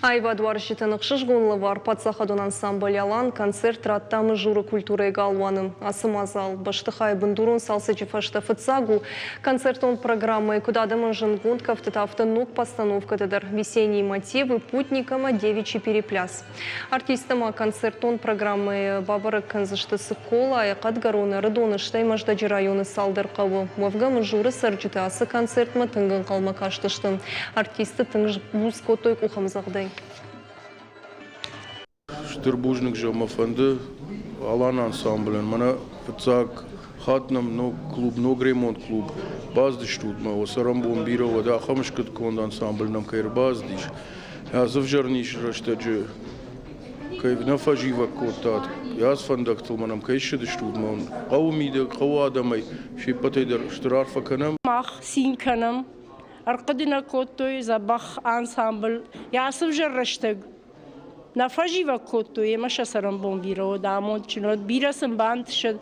Айва дварщитын шышгунлы вар патсахадун ансамбль алан концерт раттамы журы культуры галванын. Асымазал баштыхай бындурун салсычы фашта фыцагу концертон программы кудадымын жынгунд кафтытафты нук постановка тедер весенние мотивы путникама девичий перепляс. Артистама концертон программы бабары канзышты сыкола айқат гаруны рыдоны штаймаждаджи районы салдырқавы. Мавгамы журы сарджыты асы концертма тынгын қалма каштыштын. Артисты тыңж буз котой кухамзағдай. Штырбужник жамафанды алан ансамблен. Мана фцак хатнам но клуб, но ремонт клуб. Баздиш тут ма осарамбон бирова да хамшкат конд ансамбль нам кайр баздиш. Я завжарниш раштаджи. Кайв нафажива котат. Я сфандактл манам кайшдиш тут ма. Қаумида қау адамай шипатайдар штырарфа канам. Мах син канам. Арқадина котой забах ансамбль. Я завжарраштаг. Нафажива коту, маша сарамбон бiro, дамон чинот бирасым банд шед